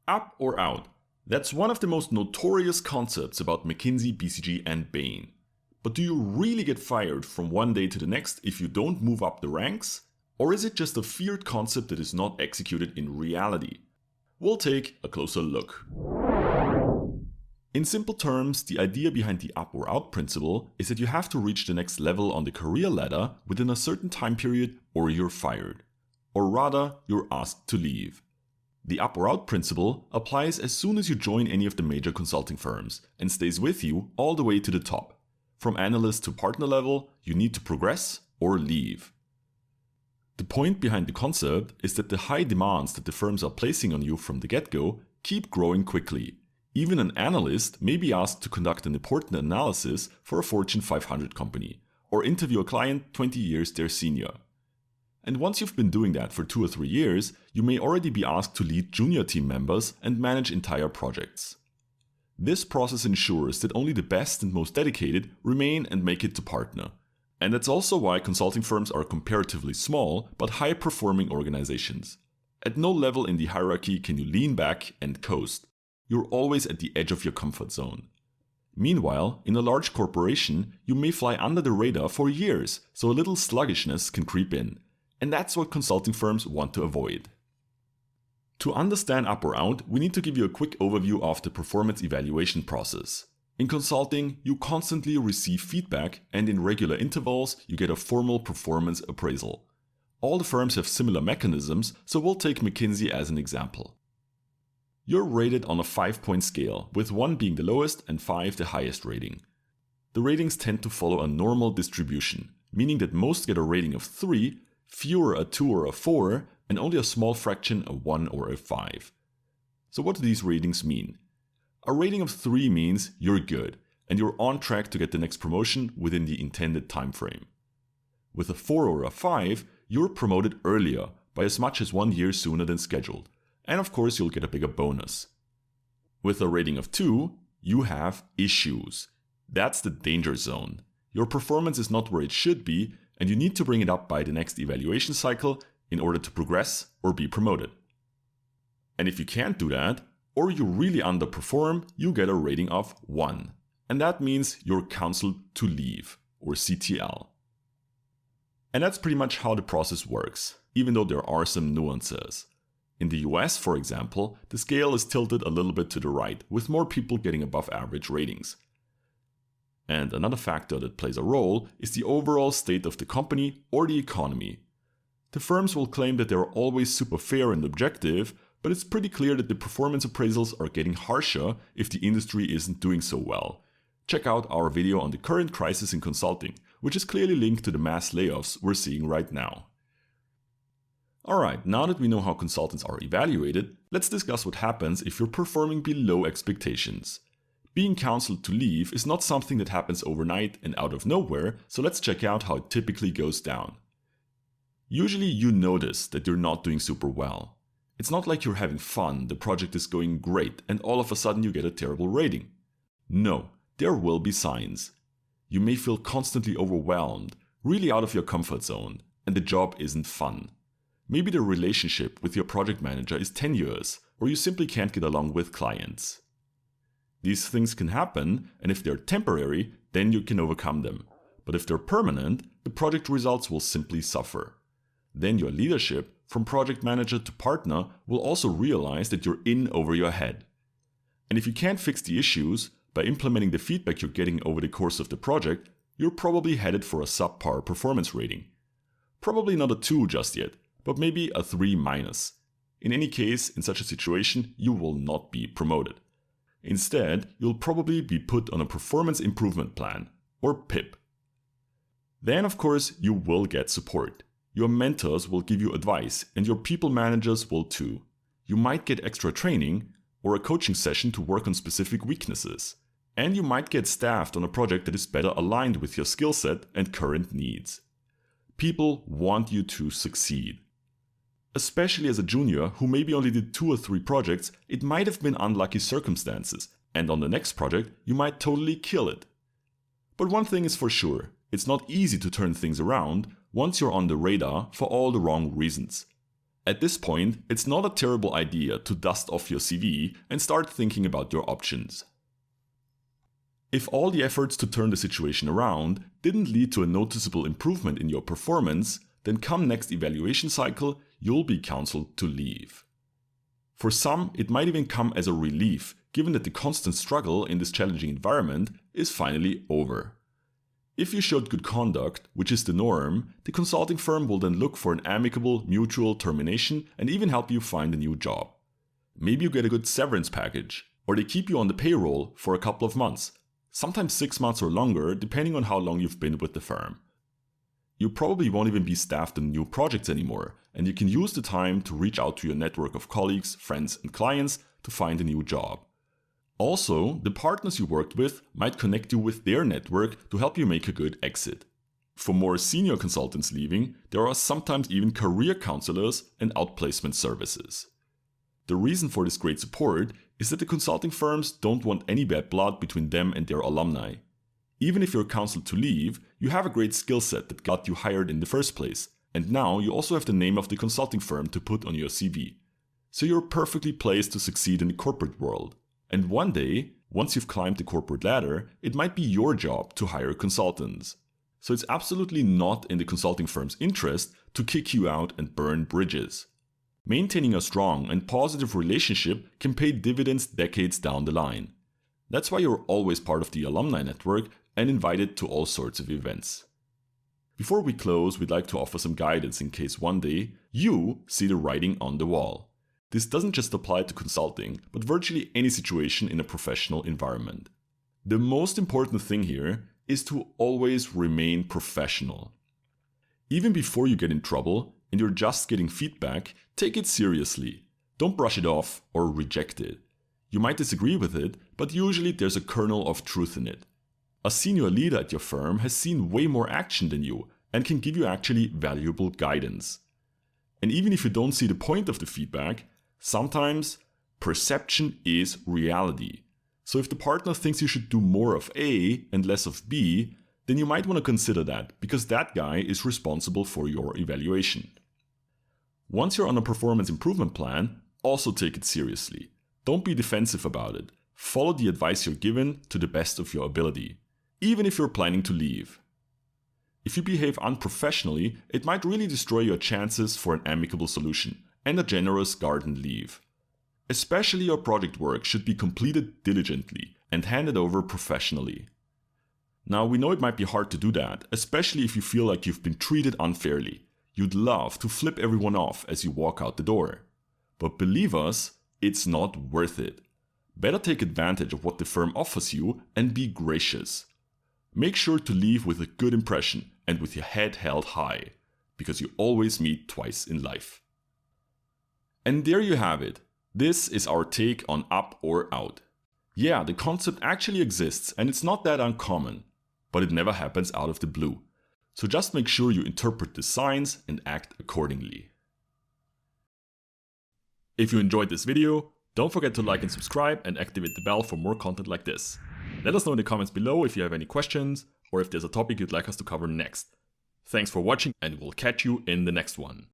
Up or out? That's one of the most notorious concepts about McKinsey, BCG and Bain. But do you really get fired from one day to the next if you don't move up the ranks? Or is it just a feared concept that is not executed in reality? We'll take a closer look. In simple terms, the idea behind the up or out principle is that you have to reach the next level on the career ladder within a certain time period or you're fired. Or rather, you're asked to leave. The up or out principle applies as soon as you join any of the major consulting firms and stays with you all the way to the top. From analyst to partner level, you need to progress or leave. The point behind the concept is that the high demands that the firms are placing on you from the get-go keep growing quickly. Even an analyst may be asked to conduct an important analysis for a Fortune 500 company or interview a client 20 years their senior. And once you've been doing that for 2 or 3 years, you may already be asked to lead junior team members and manage entire projects. This process ensures that only the best and most dedicated remain and make it to partner. And that's also why consulting firms are comparatively small but high-performing organizations. At no level in the hierarchy can you lean back and coast. You're always at the edge of your comfort zone. Meanwhile, in a large corporation, you may fly under the radar for years, so a little sluggishness can creep in. And that's what consulting firms want to avoid. To understand up or out, we need to give you a quick overview of the performance evaluation process. In consulting, you constantly receive feedback and in regular intervals, you get a formal performance appraisal. All the firms have similar mechanisms, so we'll take McKinsey as an example. You're rated on a 5-point scale, with 1 being the lowest and 5 the highest rating. The ratings tend to follow a normal distribution, meaning that most get a rating of 3, fewer a 2 or a 4, and only a small fraction a 1 or a 5. So what do these ratings mean? A rating of 3 means you're good, and you're on track to get the next promotion within the intended time frame. With a 4 or a 5, you're promoted earlier, by as much as 1 year sooner than scheduled, and of course you'll get a bigger bonus. With a rating of 2, you have issues. That's the danger zone. Your performance is not where it should be, and you need to bring it up by the next evaluation cycle in order to progress or be promoted. And if you can't do that, or you really underperform, you get a rating of 1. And that means you're counseled to leave, or CTL. And that's pretty much how the process works, even though there are some nuances. In the US, for example, the scale is tilted a little bit to the right, with more people getting above average ratings. And another factor that plays a role is the overall state of the company or the economy. The firms will claim that they are always super fair and objective, but it's pretty clear that the performance appraisals are getting harsher if the industry isn't doing so well. Check out our video on the current crisis in consulting, which is clearly linked to the mass layoffs we're seeing right now. Alright, now that we know how consultants are evaluated, let's discuss what happens if you're performing below expectations. Being counseled to leave is not something that happens overnight and out of nowhere, so let's check out how it typically goes down. Usually you notice that you're not doing super well. It's not like you're having fun, the project is going great, and all of a sudden you get a terrible rating. No, there will be signs. You may feel constantly overwhelmed, really out of your comfort zone, and the job isn't fun. Maybe the relationship with your project manager is tenuous, or you simply can't get along with clients. These things can happen, and if they're temporary, then you can overcome them. But if they're permanent, the project results will simply suffer. Then your leadership, from project manager to partner, will also realize that you're in over your head. And if you can't fix the issues by implementing the feedback you're getting over the course of the project, you're probably headed for a subpar performance rating. Probably not a 2 just yet, but maybe a 3-. In any case, in such a situation, you will not be promoted. Instead, you'll probably be put on a performance improvement plan, or PIP. Then of course you will get support. Your mentors will give you advice and your people managers will too. You might get extra training or a coaching session to work on specific weaknesses. And you might get staffed on a project that is better aligned with your skill set and current needs. People want you to succeed. Especially as a junior who maybe only did 2 or 3 projects, it might have been unlucky circumstances, and on the next project you might totally kill it. But one thing is for sure, it's not easy to turn things around once you're on the radar for all the wrong reasons. At this point, it's not a terrible idea to dust off your CV and start thinking about your options. If all the efforts to turn the situation around didn't lead to a noticeable improvement in your performance, then come next evaluation cycle, you'll be counseled to leave. For some, it might even come as a relief, given that the constant struggle in this challenging environment is finally over. If you showed good conduct, which is the norm, the consulting firm will then look for an amicable, mutual termination and even help you find a new job. Maybe you get a good severance package, or they keep you on the payroll for a couple of months, sometimes 6 months or longer, depending on how long you've been with the firm. You probably won't even be staffed on new projects anymore, and you can use the time to reach out to your network of colleagues, friends, and clients to find a new job. Also, the partners you worked with might connect you with their network to help you make a good exit. For more senior consultants leaving, there are sometimes even career counselors and outplacement services. The reason for this great support is that the consulting firms don't want any bad blood between them and their alumni. Even if you're counseled to leave, you have a great skill set that got you hired in the first place, and now you also have the name of the consulting firm to put on your CV. So you're perfectly placed to succeed in the corporate world. And one day, once you've climbed the corporate ladder, it might be your job to hire consultants. So it's absolutely not in the consulting firm's interest to kick you out and burn bridges. Maintaining a strong and positive relationship can pay dividends decades down the line. That's why you're always part of the alumni network and invited to all sorts of events. Before we close, we'd like to offer some guidance in case one day you see the writing on the wall. This doesn't just apply to consulting, but virtually any situation in a professional environment. The most important thing here is to always remain professional. Even before you get in trouble and you're just getting feedback, take it seriously. Don't brush it off or reject it. You might disagree with it, but usually there's a kernel of truth in it. A senior leader at your firm has seen way more action than you and can give you actually valuable guidance. And even if you don't see the point of the feedback, sometimes perception is reality. So if the partner thinks you should do more of A and less of B, then you might want to consider that, because that guy is responsible for your evaluation. Once you're on a performance improvement plan, also take it seriously. Don't be defensive about it. Follow the advice you're given to the best of your ability, even if you're planning to leave. If you behave unprofessionally, it might really destroy your chances for an amicable solution and a generous garden leave. Especially your project work should be completed diligently and handed over professionally. Now, we know it might be hard to do that, especially if you feel like you've been treated unfairly. You'd love to flip everyone off as you walk out the door. But believe us, it's not worth it. Better take advantage of what the firm offers you and be gracious. Make sure to leave with a good impression and with your head held high, because you always meet twice in life. And there you have it. This is our take on up or out. Yeah, the concept actually exists and it's not that uncommon, but it never happens out of the blue. So just make sure you interpret the signs and act accordingly. If you enjoyed this video, don't forget to like and subscribe and activate the bell for more content like this. Let us know in the comments below if you have any questions or if there's a topic you'd like us to cover next. Thanks for watching and we'll catch you in the next one.